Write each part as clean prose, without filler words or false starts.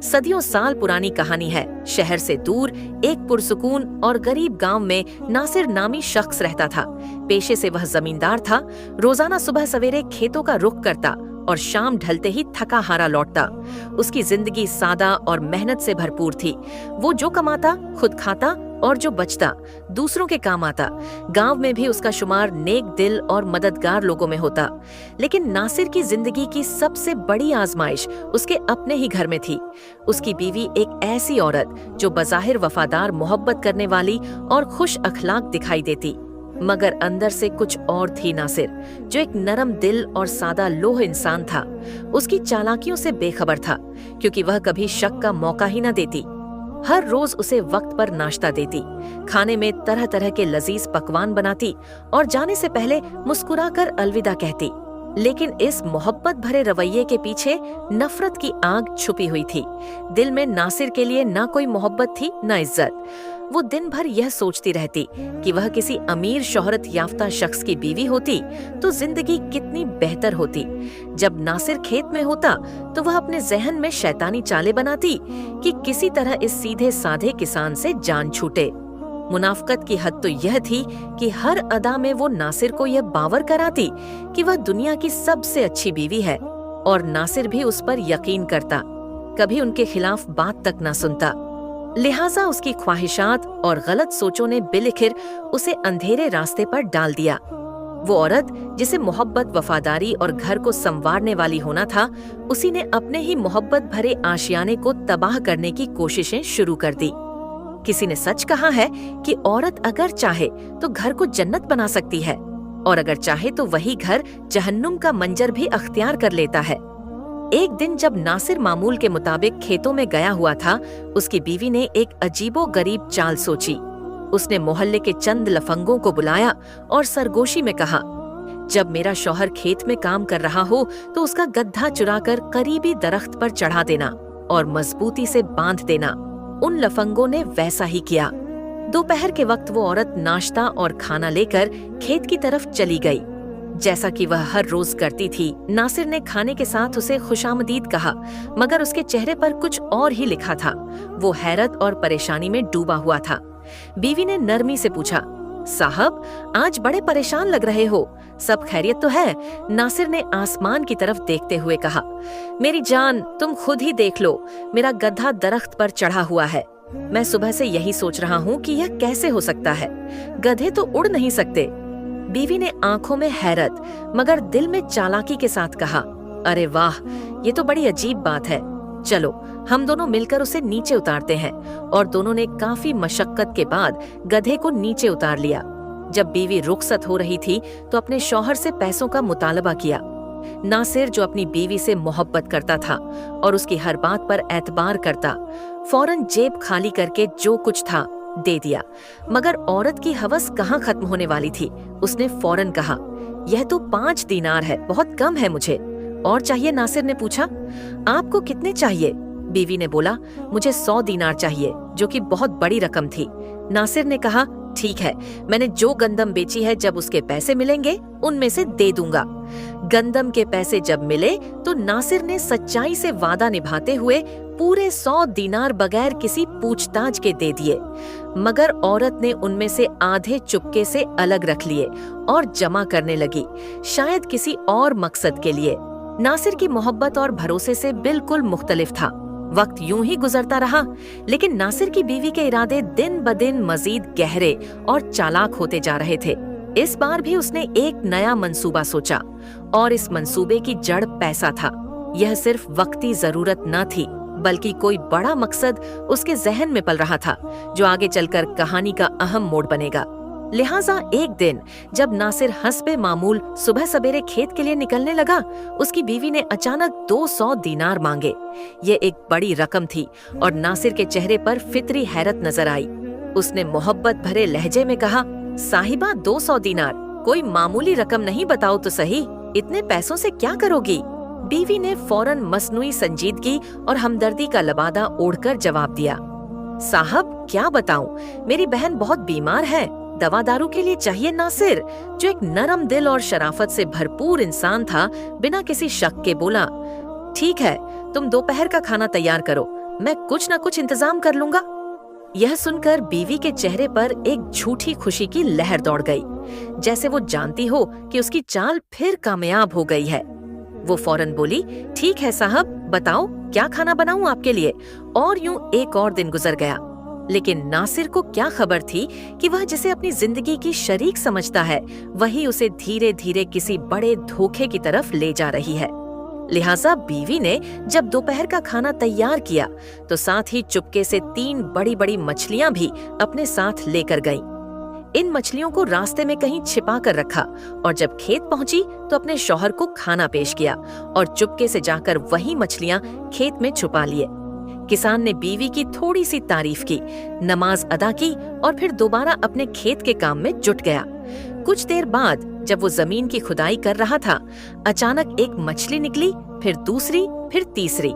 सदियों साल पुरानी कहानी है। शहर से दूर एक पुरसुकून और गरीब गांव में नासिर नामी शख्स रहता था। पेशे से वह जमींदार था। रोजाना सुबह सवेरे खेतों का रुख करता और शाम ढलते ही थका हारा लौटता। उसकी जिंदगी सादा और मेहनत से भरपूर थी। वो जो कमाता खुद खाता और जो बचता दूसरों के काम आता। गांव में भी उसका शुमार नेक दिल और मददगार लोगों में होता। लेकिन नासिर की जिंदगी की सबसे बड़ी आजमाइश उसके अपने ही घर में थी। उसकी बीवी एक ऐसी औरत जो बज़ाहिर वफादार, मोहब्बत करने वाली और खुश अखलाक दिखाई देती, मगर अंदर से कुछ और थी। नासिर जो एक नरम दिल और सादा लोह इंसान था, उसकी चालाकियों से बेखबर था, क्योंकि वह कभी शक का मौका ही न देती। हर रोज उसे वक्त पर नाश्ता देती, खाने में तरह तरह के लजीज पकवान बनाती और जाने से पहले मुस्कुराकर अलविदा कहती। लेकिन इस मोहब्बत भरे रवैये के पीछे नफरत की आग छुपी हुई थी। दिल में नासिर के लिए न कोई मोहब्बत थी न इज्जत। वो दिन भर यह सोचती रहती कि वह किसी अमीर शोहरत याफ्ता शख्स की बीवी होती तो जिंदगी कितनी बेहतर होती। जब नासिर खेत में होता तो वह अपने जहन में शैतानी चालें बनाती कि किसी तरह इस सीधे साधे किसान से जान छूटे। मुनाफकत की हद तो यह थी कि हर अदा में वो नासिर को यह बावर कराती कि वह दुनिया की सबसे अच्छी बीवी है, और नासिर भी उस पर यकीन करता, कभी उनके खिलाफ बात तक न सुनता। लिहाजा उसकी ख्वाहिशात और गलत सोचों ने बिलिखिर उसे अंधेरे रास्ते पर डाल दिया। वो औरत जिसे मोहब्बत, वफादारी और घर को संवारने वाली होना था, उसी ने अपने ही मोहब्बत भरे आशियाने को तबाह करने की कोशिशें शुरू कर दी। किसी ने सच कहा है कि औरत अगर चाहे तो घर को जन्नत बना सकती है, और अगर चाहे तो वही घर जहन्नुम का मंजर भी अख्तियार कर लेता है। एक दिन जब नासिर मामूल के मुताबिक खेतों में गया हुआ था, उसकी बीवी ने एक अजीबो गरीब चाल सोची। उसने मोहल्ले के चंद लफंगों को बुलाया और सरगोशी में कहा, जब मेरा शौहर खेत में काम कर रहा हो तो उसका गड्ढा चुराकर करीबी दरख्त पर चढ़ा देना और मजबूती से बांध देना। उन लफंगों ने वैसा ही किया। दोपहर के वक्त वो औरत नाश्ता और खाना लेकर खेत की तरफ चली गई, जैसा कि वह हर रोज करती थी। नासिर ने खाने के साथ उसे खुशामदीद कहा, मगर उसके चेहरे पर कुछ और ही लिखा था। वो हैरत और परेशानी में डूबा हुआ था। बीवी ने नरमी से पूछा, साहब आज बड़े परेशान लग रहे हो, सब खैरियत तो है? नासिर ने आसमान की तरफ देखते हुए कहा, मेरी जान तुम खुद ही देख लो, मेरा गधा दरख्त पर चढ़ा हुआ है। मैं सुबह से यही सोच रहा हूँ कि यह कैसे हो सकता है, गधे तो उड़ नहीं सकते। बीवी ने आंखों में हैरत मगर दिल में चालाकी के साथ कहा, अरे वाह, ये तो बड़ी अजीब बात है। चलो हम दोनों मिलकर उसे नीचे उतारते हैं। और दोनों ने काफी मशक्कत के बाद गधे को नीचे उतार लिया। जब बीवी रुखसत हो रही थी तो अपने शौहर से पैसों का मुतालबा किया। नासिर जो अपनी बीवी से मोहब्बत करता था और उसकी हर बात पर एतबार करता, फौरन जेब खाली करके जो कुछ था दे दिया। मगर औरत की हवस कहाँ खत्म होने वाली थी। उसने फौरन कहा, यह तो 5 दीनार है, बहुत कम है मुझे। और चाहिए? नासिर ने पूछा। आपको कितने चाहिए? बीवी ने बोला, मुझे 100 दीनार चाहिए, जो कि बहुत बड़ी रकम थी। नासिर ने कहा, ठीक है, मैंने जो गंदम बेची है जब उसके पैसे मिलेंगे उनमें से दे दूंगा। गंदम के पैसे जब मिले तो नासिर ने सच्चाई से वादा निभाते हुए पूरे 100 दीनार बगैर किसी पूछताछ के दे दिए। मगर औरत ने उनमें से आधे चुपके से अलग रख लिए और जमा करने लगी, शायद किसी और मकसद के लिए। नासिर की मोहब्बत और भरोसे से बिल्कुल मुख्तलिफ था। वक्त यूं ही गुजरता रहा, लेकिन नासिर की बीवी के इरादे दिन ब दिन मजीद गहरे और चालाक होते जा रहे थे। इस बार भी उसने एक नया मंसूबा सोचा, और इस मंसूबे की जड़ पैसा था। यह सिर्फ वक्ती जरूरत न थी, बल्कि कोई बड़ा मकसद उसके जहन में पल रहा था, जो आगे चलकर कहानी का अहम मोड़ बनेगा। लिहाजा एक दिन जब नासिर हस्बे मामूल सुबह सवेरे खेत के लिए निकलने लगा, उसकी बीवी ने अचानक 200 दीनार मांगे। ये एक बड़ी रकम थी और नासिर के चेहरे पर फितरी हैरत नजर आई। उसने मोहब्बत भरे लहजे में कहा, साहिबा 200 दीनार कोई मामूली रकम नहीं, बताओ तो सही, इतने पैसों से क्या करोगी? बीवी ने फौरन मसनूई संजीदगी और हमदर्दी का लबादा ओढ़कर जवाब दिया, साहब क्या बताऊं, मेरी बहन बहुत बीमार है, दवा दारू के लिए चाहिए। नासिर जो एक नरम दिल और शराफत से भरपूर इंसान था, बिना किसी शक के बोला, ठीक है, तुम दोपहर का खाना तैयार करो, मैं कुछ न कुछ इंतजाम कर लूंगा। यह सुनकर बीवी के चेहरे पर एक झूठी खुशी की लहर दौड़ गई, जैसे वो जानती हो कि उसकी चाल फिर कामयाब हो गई है। वो फौरन बोली, ठीक है साहब, बताओ क्या खाना बनाऊं आपके लिए। और यूं एक और दिन गुजर गया। लेकिन नासिर को क्या खबर थी कि वह जिसे अपनी जिंदगी की शरीक समझता है, वही उसे धीरे धीरे किसी बड़े धोखे की तरफ ले जा रही है। लिहाजा बीवी ने जब दोपहर का खाना तैयार किया तो साथ ही चुपके से 3 बड़ी बड़ी मछलियां भी अपने साथ लेकर गईं। इन मछलियों को रास्ते में कहीं छिपा कर रखा और जब खेत पहुंची तो अपने शौहर को खाना पेश किया और चुपके से जाकर वही मछलियां खेत में छुपा लिए। किसान ने बीवी की थोड़ी सी तारीफ की, नमाज अदा की और फिर दोबारा अपने खेत के काम में जुट गया। कुछ देर बाद जब वो जमीन की खुदाई कर रहा था, अचानक एक मछली निकली, फिर दूसरी, फिर तीसरी।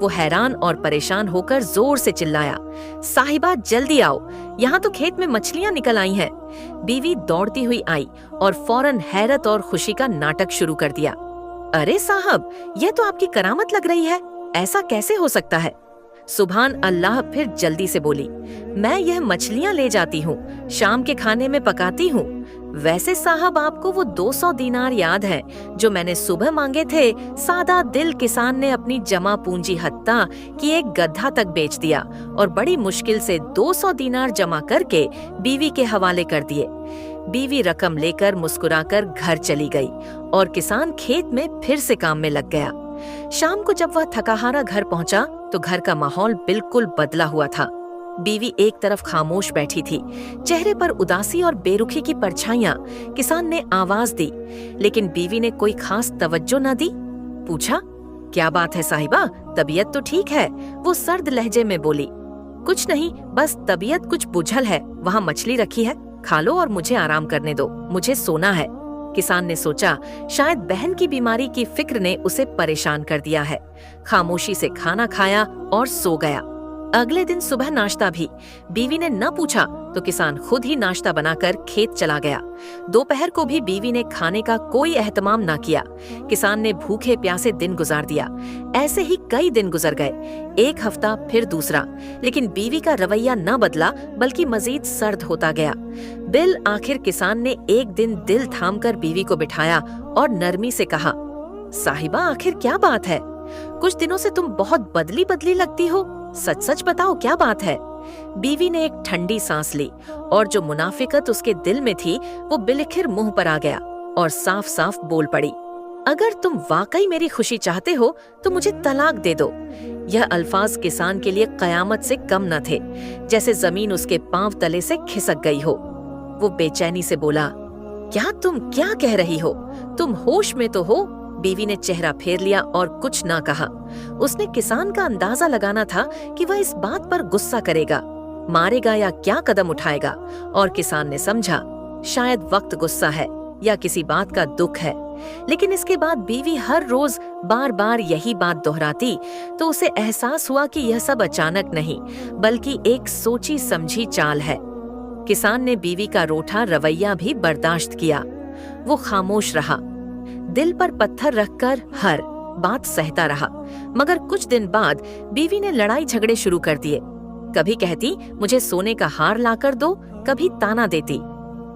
वो हैरान और परेशान होकर जोर से चिल्लाया, साहिबा जल्दी आओ, यहाँ तो खेत में मछलियाँ निकल आई हैं। बीवी दौड़ती हुई आई और फौरन हैरत और खुशी का नाटक शुरू कर दिया। अरे साहब, यह तो आपकी करामत लग रही है, ऐसा कैसे हो सकता है? सुभान अल्लाह फिर जल्दी से बोली, मैं यह मछलियाँ ले जाती हूँ, शाम के खाने में पकाती हूँ। वैसे साहब, आपको वो 200 दीनार याद है जो मैंने सुबह मांगे थे? सादा दिल किसान ने अपनी जमा पूंजी हत्ता कि एक गधा तक बेच दिया और बड़ी मुश्किल से 200 दीनार जमा करके बीवी के हवाले कर दिए। बीवी रकम लेकर मुस्कुराकर घर चली गई और किसान खेत में फिर से काम में लग गया। शाम को जब वह थकाहारा घर पहुंचा तो घर का माहौल बिल्कुल बदला हुआ था। बीवी एक तरफ खामोश बैठी थी, चेहरे पर उदासी और बेरुखी की परछाइयां। किसान ने आवाज दी, लेकिन बीवी ने कोई खास तवज्जो न दी। पूछा, क्या बात है साहिबा, तबीयत तो ठीक है? वो सर्द लहजे में बोली, कुछ नहीं, बस तबीयत कुछ बुझल है। वहाँ मछली रखी है, खा लो और मुझे आराम करने दो, मुझे सोना है। किसान ने सोचा शायद बहन की बीमारी की फिक्र ने उसे परेशान कर दिया है। खामोशी से खाना खाया और सो गया। अगले दिन सुबह नाश्ता भी बीवी ने न पूछा तो किसान खुद ही नाश्ता बनाकर खेत चला गया। दोपहर को भी बीवी ने खाने का कोई एहतमाम न किया। किसान ने भूखे प्यासे दिन गुजार दिया। ऐसे ही कई दिन गुजर गए, एक हफ्ता फिर दूसरा, लेकिन बीवी का रवैया न बदला बल्कि मजीद सर्द होता गया। बिल आखिर किसान ने एक दिन दिल थामकर बीवी को बिठाया और नरमी से कहा, साहिबा आखिर क्या बात है? कुछ दिनों से तुम बहुत बदली बदली लगती हो, सच सच बताओ क्या बात है? बीवी ने एक ठंडी सांस ली और जो मुनाफिकत उसके दिल में थी वो बिलखिर मुंह पर आ गया और साफ साफ बोल पड़ी, अगर तुम वाकई मेरी खुशी चाहते हो तो मुझे तलाक दे दो। यह अल्फाज किसान के लिए कयामत से कम न थे, जैसे जमीन उसके पांव तले से खिसक गई हो। वो बेचैनी से बोला, क्या तुम क्या कह रही हो? तुम होश में तो हो? बीवी ने चेहरा फेर लिया और कुछ ना कहा। उसने किसान का अंदाजा लगाना था कि वह इस बात पर गुस्सा करेगा, मारेगा या क्या कदम उठाएगा, और किसान ने समझा शायद वक्त गुस्सा है या किसी बात का दुख है। लेकिन इसके बाद बीवी हर रोज बार बार यही बात दोहराती तो उसे एहसास हुआ कि यह सब अचानक नहीं बल्कि एक सोची समझी चाल है। किसान ने बीवी का रूठा रवैया भी बर्दाश्त किया। वो खामोश रहा, दिल पर पत्थर रखकर हर बात सहता रहा। मगर कुछ दिन बाद बीवी ने लड़ाई झगड़े शुरू कर दिए। कभी कहती मुझे सोने का हार लाकर दो, कभी ताना देती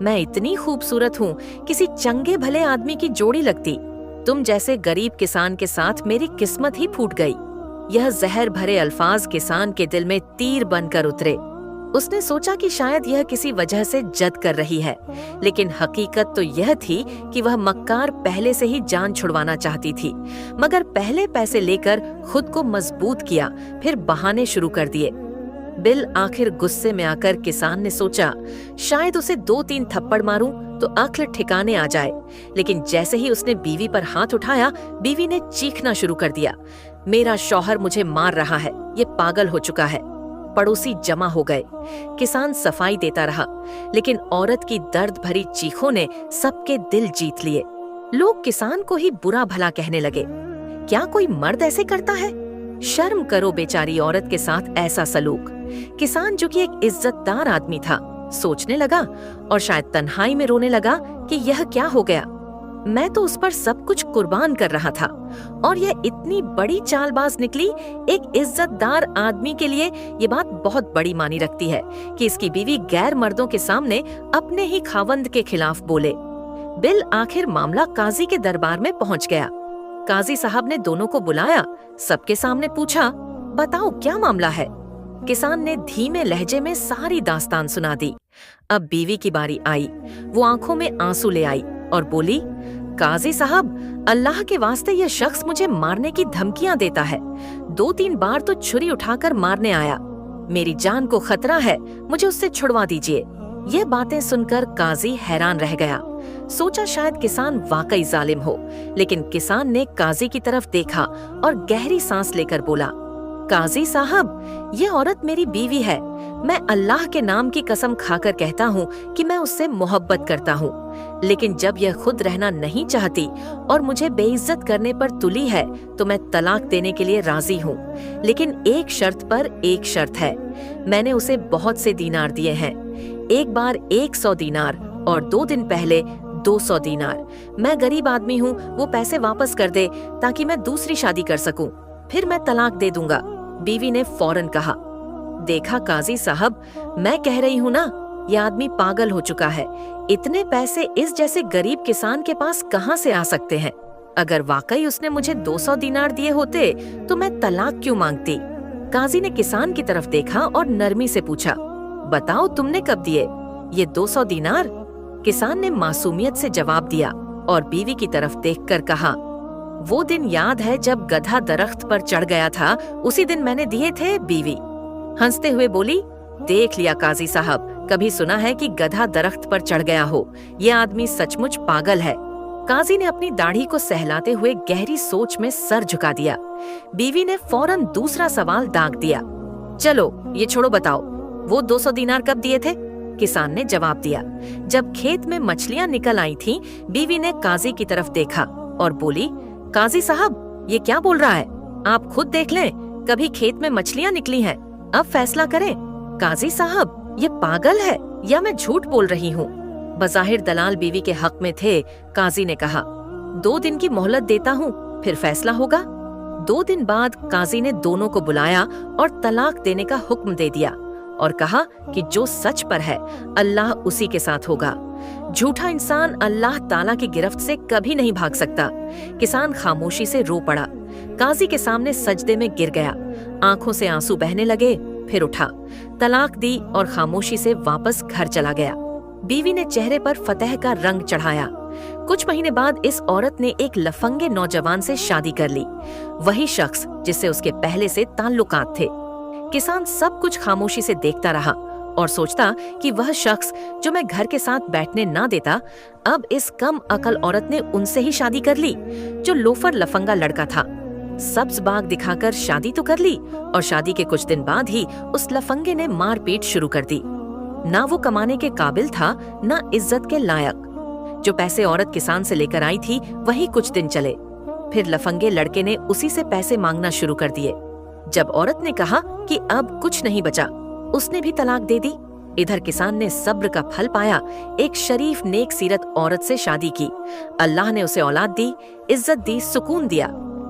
मैं इतनी खूबसूरत हूँ, किसी चंगे भले आदमी की जोड़ी लगती। तुम जैसे गरीब किसान के साथ मेरी किस्मत ही फूट गई। यह जहर भरे अल्फाज किसान के दिल में तीर बनकर उतरे। उसने सोचा कि शायद यह किसी वजह से जद कर रही है, लेकिन हकीकत तो यह थी कि वह मक्कार पहले से ही जान छुड़वाना चाहती थी। मगर पहले पैसे लेकर खुद को मजबूत किया, फिर बहाने शुरू कर दिए। बिल आखिर गुस्से में आकर किसान ने सोचा शायद उसे 2-3 थप्पड़ मारूं तो अक्ल ठिकाने आ जाए। लेकिन जैसे ही उसने बीवी पर हाथ उठाया, बीवी ने चीखना शुरू कर दिया, मेरा शौहर मुझे मार रहा है, ये पागल हो चुका है। पड़ोसी जमा हो गए। किसान सफाई देता रहा, लेकिन औरत की दर्द भरी चीखों ने सबके दिल जीत लिए। लोग किसान को ही बुरा भला कहने लगे। क्या कोई मर्द ऐसे करता है? शर्म करो बेचारी औरत के साथ ऐसा सलूक। किसान जो कि एक इज्जतदार आदमी था, सोचने लगा और शायद तन्हाई में रोने लगा कि यह क्या हो गया। मैं तो उस पर सब कुछ कुर्बान कर रहा था और यह इतनी बड़ी चालबाज निकली। एक इज्जतदार आदमी के लिए ये बात बहुत बड़ी मानी रखती है कि इसकी बीवी गैर मर्दों के सामने अपने ही खावंद के खिलाफ बोले। बिल आखिर मामला काजी के दरबार में पहुंच गया। काजी साहब ने दोनों को बुलाया, सबके सामने पूछा, बताओ क्या मामला है। किसान ने धीमे लहजे में सारी दास्तान सुना दी। अब बीवी की बारी आई। वो आंखों में आंसू ले आई और बोली, काजी साहब, अल्लाह के वास्ते यह शख्स मुझे मारने की धमकियां देता है। 2-3 बार तो छुरी उठाकर मारने आया। मेरी जान को खतरा है, मुझे उससे छुड़वा दीजिए। ये बातें सुनकर काजी हैरान रह गया। सोचा शायद किसान वाकई जालिम हो, लेकिन किसान ने काजी की तरफ देखा और गहरी सांस लेकर बोला, काजी साहब, ये औरत मेरी बीवी है। मैं अल्लाह के नाम की कसम खाकर कहता हूँ कि मैं उससे मोहब्बत करता हूँ, लेकिन जब यह खुद रहना नहीं चाहती और मुझे बेइज्जत करने पर तुली है तो मैं तलाक देने के लिए राजी हूँ। लेकिन एक शर्त पर एक शर्त है। मैंने उसे बहुत से दीनार दिए हैं, एक बार 100 दीनार और 2 दिन पहले 200 दीनार। मैं गरीब आदमी हूँ, वो पैसे वापस कर दे ताकि मैं दूसरी शादी कर सकूं, फिर मैं तलाक दे दूंगा। बीवी ने फौरन कहा, देखा काजी साहब, मैं कह रही हूँ ना, यह आदमी पागल हो चुका है। इतने पैसे इस जैसे गरीब किसान के पास कहाँ से आ सकते हैं? अगर वाकई उसने मुझे 200 दीनार दिए होते तो मैं तलाक क्यों मांगती? काजी ने किसान की तरफ देखा और नरमी से पूछा, बताओ तुमने कब दिए ये 200 दीनार? किसान ने मासूमियत से जवाब दिया और बीवी की तरफ देखकर कहा, वो दिन याद है जब गधा दरख्त पर चढ़ गया था, उसी दिन मैंने दिए थे बीवी। हंसते हुए बोली, देख लिया काजी साहब, कभी सुना है कि गधा दरख्त पर चढ़ गया हो? ये आदमी सचमुच पागल है। काजी ने अपनी दाढ़ी को सहलाते हुए गहरी सोच में सर झुका दिया। बीवी ने फौरन दूसरा सवाल दाग दिया, चलो ये छोड़ो, बताओ वो 200 दीनार कब दिए थे? किसान ने जवाब दिया, जब खेत में मछलियां निकल आई थीं। बीवी ने काजी की तरफ देखा और बोली, काजी साहब, ये क्या बोल रहा है? आप खुद देख लें, कभी खेत में मछलियां निकली हैं, अब फैसला करें। काजी साहब, ये पागल है या मैं झूठ बोल रही हूँ? बज़ाहिर दलाल बीवी के हक में थे। काजी ने कहा, 2 दिन की मोहलत देता हूँ, फिर फैसला होगा। 2 दिन बाद काजी ने दोनों को बुलाया और तलाक देने का हुक्म दे दिया और कहा कि जो सच पर है अल्लाह उसी के साथ होगा। झूठा इंसान अल्लाह ताला की गिरफ्त से कभी नहीं भाग सकता। किसान खामोशी से रो पड़ा, काजी के सामने सजदे में गिर गया। आंखों से आंसू बहने लगे, फिर उठा, तलाक दी और खामोशी से वापस घर चला गया। बीवी ने चेहरे पर फतह का रंग चढ़ाया। कुछ महीने बाद इस औरत ने एक लफंगे नौजवान से शादी कर ली, वही शख्स जिससे उसके पहले से ताल्लुकात थे। किसान सब कुछ खामोशी से देखता रहा और सोचता कि वह शख्स जो मैं घर के साथ बैठने ना देता, अब इस कम अकल औरत ने उनसे ही शादी कर ली जो लोफर लफंगा लड़का था। सब्ज बाग दिखाकर शादी तो कर ली और शादी के कुछ दिन बाद ही उस लफंगे ने मारपीट शुरू कर दी। ना वो कमाने के काबिल था, ना इज्जत के लायक। जो पैसे औरत किसान से लेकर आई थी वही कुछ दिन चले, फिर लफंगे लड़के ने उसी से पैसे मांगना शुरू कर दिए। जब औरत ने कहा कि अब कुछ नहीं बचा, उसने भी तलाक दे दी। इधर किसान ने सब्र का फल पाया, एक शरीफ नेक सीरत औरत से शादी की। अल्लाह ने उसे औलाद दी, इज्जत दी, सुकून दिया।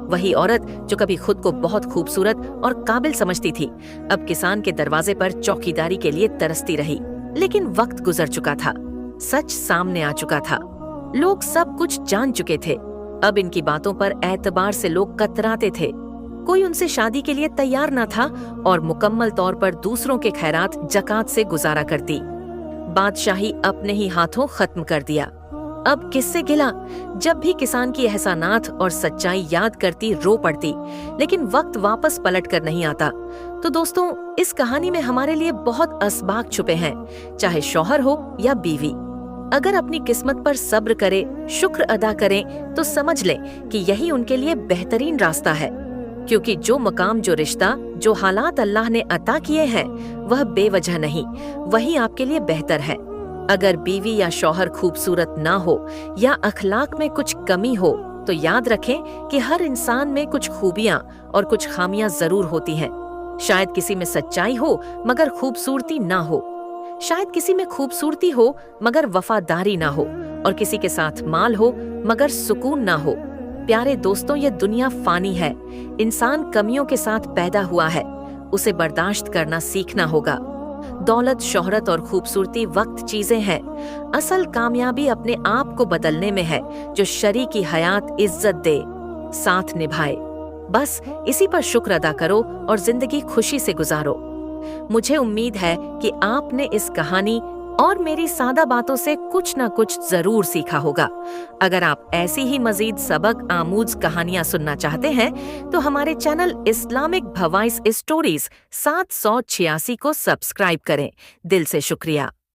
वही औरत जो कभी खुद को बहुत खूबसूरत और काबिल समझती थी, अब किसान के दरवाजे पर चौकीदारी के लिए तरसती रही। लेकिन वक्त गुजर चुका था, सच सामने आ चुका था, लोग सब कुछ जान चुके थे। अब इनकी बातों पर एतबार से लोग कतराते थे। कोई उनसे शादी के लिए तैयार न था और मुकम्मल तौर पर दूसरों के खैरात जकात से गुजारा करती। बादशाही अपने ही हाथों खत्म कर दिया। अब किससे गिला? जब भी किसान की एहसानात और सच्चाई याद करती रो पड़ती, लेकिन वक्त वापस पलट कर नहीं आता। तो दोस्तों, इस कहानी में हमारे लिए बहुत असबाग छुपे हैं, चाहे शौहर हो या बीवी। अगर अपनी किस्मत पर सब्र करे, शुक्र अदा करें, तो समझ लें कि यही उनके लिए बेहतरीन रास्ता है। क्योंकि जो मकाम, जो रिश्ता, जो हालात अल्लाह ने अता किए हैं, वह बेवजह नहीं, वही आपके लिए बेहतर है। अगर बीवी या शौहर खूबसूरत ना हो या अखलाक में कुछ कमी हो, तो याद रखें कि हर इंसान में कुछ खूबियां और कुछ खामियां जरूर होती हैं। शायद किसी में सच्चाई हो मगर खूबसूरती ना हो, शायद किसी में खूबसूरती हो मगर वफादारी ना हो, और किसी के साथ माल हो मगर सुकून ना हो। प्यारे दोस्तों, ये दुनिया फानी है। इंसान कमियों के साथ पैदा हुआ है, उसे बर्दाश्त करना सीखना होगा। दौलत, शोहरत और खूबसूरती वक्त चीजें हैं। असल कामयाबी अपने आप को बदलने में है, जो शरीकी हयात इज्जत दे, साथ निभाए। बस इसी पर शुक्र अदा करो और जिंदगी खुशी से गुजारो। मुझे उम्मीद है कि आपने इस कहानी और मेरी सादा बातों से कुछ न कुछ जरूर सीखा होगा। अगर आप ऐसी ही मजीद सबक आमूज कहानियां सुनना चाहते हैं तो हमारे चैनल इस्लामिक भवाइस स्टोरीज 786 को सब्सक्राइब करें। दिल से शुक्रिया।